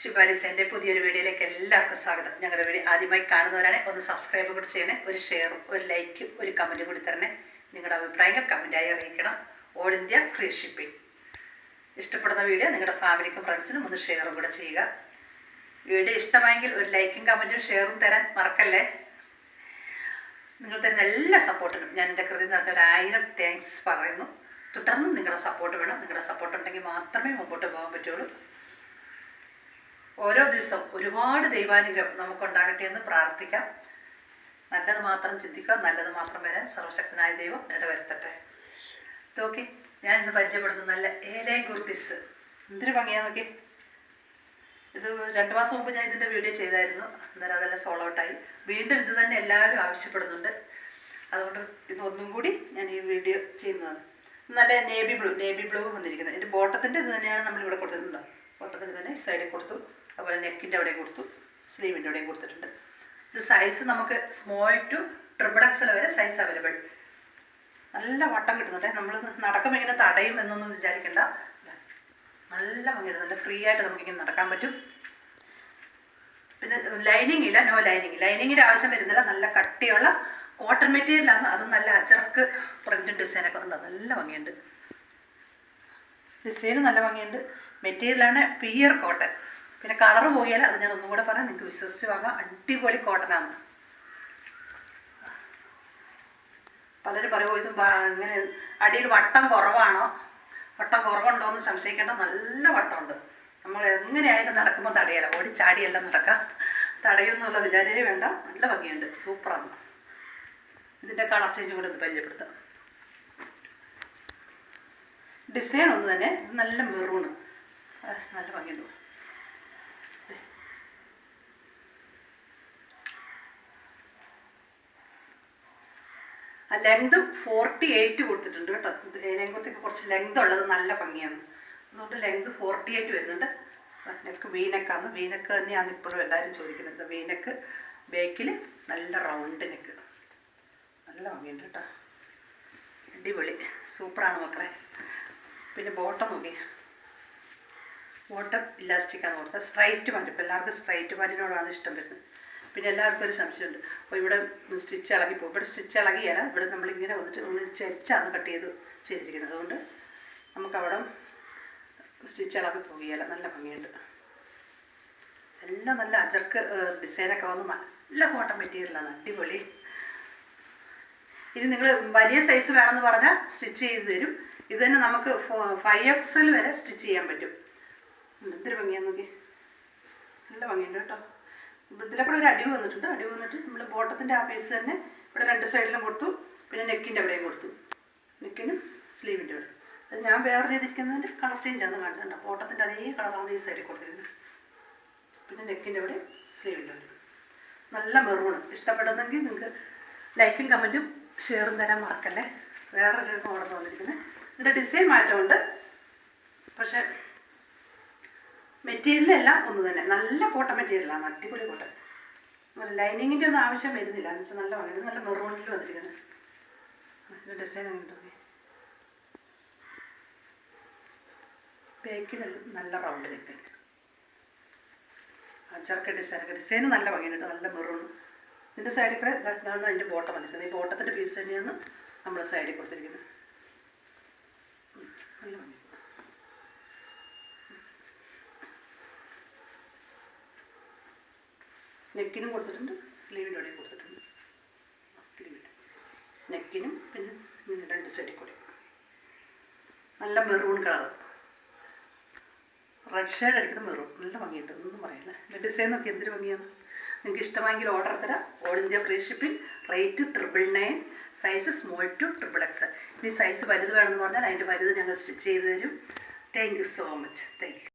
ശുഭ ഡിസൈൻ്റെ പുതിയൊരു വീഡിയോയിലേക്ക് എല്ലാവർക്കും സ്വാഗതം. ഞങ്ങളുടെ വീഡിയോ ആദ്യമായി കാണുന്നവരാണ് ഒന്ന് സബ്സ്ക്രൈബ് കൂടി ചെയ്യണേ, ഒരു ഷെയറും ഒരു ലൈക്കും ഒരു കമൻറ്റും കൂടി തരണേ. നിങ്ങളുടെ അഭിപ്രായങ്ങൾ കമൻറ്റായി അറിയിക്കണം. All India free shipping. ഇഷ്ടപ്പെടുന്ന വീഡിയോ നിങ്ങളുടെ ഫാമിലിക്കും ഫ്രണ്ട്സിനും ഒന്ന് ഷെയറും കൂടെ ചെയ്യുക. വീഡിയോ ഇഷ്ടമായെങ്കിൽ ഒരു ലൈക്കും കമൻറ്റും ഷെയറും തരാൻ മറക്കല്ലേ. നിങ്ങൾ തരുന്ന എല്ലാ സപ്പോർട്ടിനും ഞാൻ എൻ്റെ കൃതി നിറഞ്ഞ 1000 താങ്ക്സ് പറയുന്നു. തുടർന്നും നിങ്ങളുടെ സപ്പോർട്ട് വേണം. നിങ്ങളുടെ സപ്പോർട്ട് ഉണ്ടെങ്കിൽ മാത്രമേ മുമ്പോട്ട് പോകാൻ പറ്റുള്ളൂ. ഓരോ ദിവസവും ഒരുപാട് ദൈവാനുഗ്രഹം നമുക്കുണ്ടാകട്ടെ എന്ന് പ്രാർത്ഥിക്കാം. നല്ലത് മാത്രം ചിന്തിക്കുക, നല്ലത് മാത്രം വരാൻ സർവശക്തനായ ദൈവം ഇടവരുത്തട്ടെ. നോക്കി, ഞാൻ ഇന്ന് പരിചയപ്പെടുന്നത് നല്ല ഏലയും കുർത്തിസ്. എന്തൊരു ഭംഗിയാ നോക്കി. ഇത് 2 മാസം മുമ്പ് ഞാൻ ഇതിൻ്റെ വീഡിയോ ചെയ്തായിരുന്നു. അന്നേരം അതെല്ലാം സോൾഡ് ഔട്ടായി. വീണ്ടും ഇത് തന്നെ എല്ലാവരും ആവശ്യപ്പെടുന്നുണ്ട്. അതുകൊണ്ട് ഇതൊന്നും കൂടി ഞാൻ ഈ വീഡിയോ ചെയ്യുന്നതാണ്. നല്ല നേവി ബ്ലൂ വന്നിരിക്കുന്നത്. എൻ്റെ ബോട്ടത്തിൻ്റെ ഇത് തന്നെയാണ് നമ്മളിവിടെ കൊടുത്തിട്ടുണ്ട്. ബോട്ടത്തിൻ്റെ തന്നെ സൈഡിൽ കൊടുത്തു, അതുപോലെ നെക്കിൻ്റെ അവിടെയും കൊടുത്തു, സ്ലീവിൻ്റെ അവിടെയും കൊടുത്തിട്ടുണ്ട്. ഇത് സൈസ് നമുക്ക് സ്മോൾ ടു XXL വരെ സൈസ് അവൈലബിൾ. നല്ല വട്ടം കിട്ടുന്നുണ്ട്. നമ്മൾ നടക്കുമ്പോൾ ഇങ്ങനെ തടയും എന്നൊന്നും വിചാരിക്കേണ്ട. നല്ല ഭംഗിയുണ്ട്. നല്ല ഫ്രീ ആയിട്ട് നമുക്കിങ്ങനെ നടക്കാൻ പറ്റും. പിന്നെ ലൈനിങ് ഇല്ല, നോ ലൈനിങ്. ലൈനിങ്ങിൻ്റെ ആവശ്യം വരുന്നില്ല. നല്ല കട്ടിയുള്ള കോട്ടൺ മെറ്റീരിയലാണ്. അതും നല്ല അച്ചർക്ക് പ്രിൻറ്റും ഡിസൈനൊക്കെ ഉണ്ട്. നല്ല ഭംഗിയുണ്ട്. ഡിസൈന് നല്ല ഭംഗിയുണ്ട്. മെറ്റീരിയലാണ് പിയർ കോട്ടൺ. പിന്നെ കളറ് പോയാൽ അത് ഞാൻ ഒന്നും കൂടെ പറയാം, നിങ്ങൾക്ക് വിശ്വസിച്ച് വാങ്ങാം. അടിപൊളി കോട്ടനാണ്. പലരും പറയുമോ ഇത് ഇങ്ങനെ അടിയിൽ വട്ടം കുറവാണോ, വട്ടം കുറവുണ്ടോ എന്ന് സംശയിക്കേണ്ട. നല്ല വട്ടമുണ്ട്. നമ്മൾ എങ്ങനെയായാലും നടക്കുമ്പോൾ തടയല, ഓടിച്ചാടിയെല്ലാം നടക്കാം. തടയുന്നുള്ള വിചാരമേ വേണ്ട. നല്ല ഭംഗിയുണ്ട്. സൂപ്പറാണ്. ഇതിൻ്റെ കളർ ചേഞ്ച് കൂടെ ഒന്ന് പരിചയപ്പെടുത്താം. ഡിസൈൻ ഒന്ന് തന്നെ. ഇത് നല്ല മെറൂണ്, നല്ല ഭംഗിയുണ്ട്. ലെങ്ത് 48 കൊടുത്തിട്ടുണ്ട് കേട്ടോ. ലെങ്കൊക്കെ കുറച്ച് ലെങ്ത് ഉള്ളത് നല്ല ഭംഗിയാണ്. അതുകൊണ്ട് ലെങ്ത് 48 വരുന്നുണ്ട്. നെക്ക് വീനെക്കാണ്. വീനെക്ക് തന്നെയാണ് ഇപ്പോഴും എല്ലാവരും ചോദിക്കുന്നത്. വീനെക്ക് ബേക്കിൽ നല്ല റൗണ്ട് നെക്ക്. നല്ല ഭംഗിയുണ്ട് കേട്ടോ. അടിപൊളി, സൂപ്പറാണ് മക്കളെ. പിന്നെ ബോട്ടം നോക്കി. ബോട്ടം ഇലാസ്റ്റിക്കാണ് കൊടുത്തത്. Straight pant. ഇപ്പോൾ എല്ലാവർക്കും സ്ട്രൈറ്റ് പാൻറ്റിനോടാണ് ഇഷ്ടം വരുന്നത്. പിന്നെ എല്ലാവർക്കും ഒരു സംശയമുണ്ട്, അപ്പോൾ ഇവിടെ സ്റ്റിച്ച് ഇളകിപ്പോകും. ഇവിടെ സ്റ്റിച്ച് ഇളകിയല്ല, ഇവിടെ നമ്മളിങ്ങനെ വന്നിട്ട് ഒന്ന് ചരിച്ചാണ് കട്ട് ചെയ്തിരിക്കുന്നത്. അതുകൊണ്ട് നമുക്കവിടെ സ്റ്റിച്ച് ഇളകി പോകുകയല്ല. നല്ല ഭംഗിയുണ്ട്. എല്ലാം നല്ല അജർക്ക് ഡിസൈനൊക്കെ വന്ന് നല്ല കോട്ടൺ മെറ്റീരിയലാണ്. അടിപൊളി. ഇനി നിങ്ങൾ വലിയ സൈസ് വേണമെന്ന് പറഞ്ഞാൽ സ്റ്റിച്ച് ചെയ്ത് തരും. ഇത് തന്നെ നമുക്ക് 5XL വരെ സ്റ്റിച്ച് ചെയ്യാൻ പറ്റും. എന്തൊരു ഭംഗിയാന്ന് നോക്കി. നല്ല ഭംഗിയുണ്ട് കേട്ടോ. ഇതിലൊക്കെ ഒരു അടിവ് വന്നിട്ടുണ്ട്. അടിവ് വന്നിട്ട് നമ്മൾ ബോട്ടത്തിൻ്റെ ആ പീസ് തന്നെ ഇവിടെ 2 സൈഡിലും കൊടുത്തു. പിന്നെ നെക്കിൻ്റെ അവിടെയും കൊടുത്തു. നെക്കിനും സ്ലീവിൻ്റെ അവിടെ. അത് ഞാൻ വേറെ ചെയ്തിരിക്കുന്നതിൻ്റെ കളർ ചേഞ്ച് ആണ് കാണിച്ചിട്ടുണ്ട്. ബോട്ടത്തിൻ്റെ അതേ കളറാണ് ഈ സൈഡിൽ കൊടുത്തിരുന്നത്. പിന്നെ നെക്കിൻ്റെ അവിടെ, സ്ലീവിൻ്റെ അവിടെ. നല്ല മെറൂണ്. ഇഷ്ടപ്പെടുന്നെങ്കിൽ നിങ്ങൾക്ക് ലൈക്കും കമൻറ്റും ഷെയറും തരാൻ മറക്കല്ലേ. വേറൊരു മോഡൽ വന്നിരിക്കുന്നത്. ഇതിൻ്റെ ഡിസൈൻ മാറ്റമുണ്ട്. പക്ഷേ മെറ്റീരിയലെല്ലാം ഒന്ന് തന്നെ. നല്ല കോട്ടൺ മെറ്റീരിയലാണ്. അടിപൊളി കോട്ടൺ. ലൈനിങ്ങിൻ്റെ ഒന്നും ആവശ്യം വരുന്നില്ല. എന്ന് വെച്ചാൽ നല്ല ഭംഗിയുണ്ട്. നല്ല മെറൂണിൽ വന്നിരിക്കുന്നത്. ഇതിൻ്റെ ഡിസൈൻ എങ്ങനെയുണ്ട്? ബേക്കിൽ നല്ല റൗണ്ട് നെക്ക്. അച്ചർക്ക് ഡിസൈന് നല്ല ഭംഗിയുണ്ട്. നല്ല മെറൂൺ. ഇതിൻ്റെ സൈഡിൽ കൂടെ ഇതാണ് അതിൻ്റെ ബോട്ടം വന്നിരിക്കുന്നത്. ഈ ബോട്ടത്തിൻ്റെ പീസ് തന്നെയാണ് നമ്മൾ സൈഡിൽ കൊടുത്തിരിക്കുന്നത്. നല്ല ഭംഗി. നെക്കിനും കൊടുത്തിട്ടുണ്ട്, സ്ലീവിൻ്റെ അവിടെയും കൊടുത്തിട്ടുണ്ട്. സ്ലീവിൻ്റെ നെക്കിനും പിന്നെ 2 സൈഡിൽ കൂടി നല്ല മെറൂൺ കളർ. റെഡ് ഷെയ്ഡ് അടിക്കുന്ന മെറൂൺ. നല്ല ഭംഗിയുണ്ട്. ഒന്നും പറയില്ല. ഡിസൈൻ നോക്കി എന്തൊരു ഭംഗിയാണ്. നിങ്ങൾക്ക് ഇഷ്ടമായെങ്കിൽ ഓർഡർ തരാം. All India free shipping. Rate 999. Size small to XXL. ഇനി സൈസ് വലുത് വേണമെന്ന് പറഞ്ഞാൽ അതിൻ്റെ വലുത് ഞങ്ങൾ സ്റ്റിച്ച് ചെയ്ത് തരും. Thank you so much. Thank U.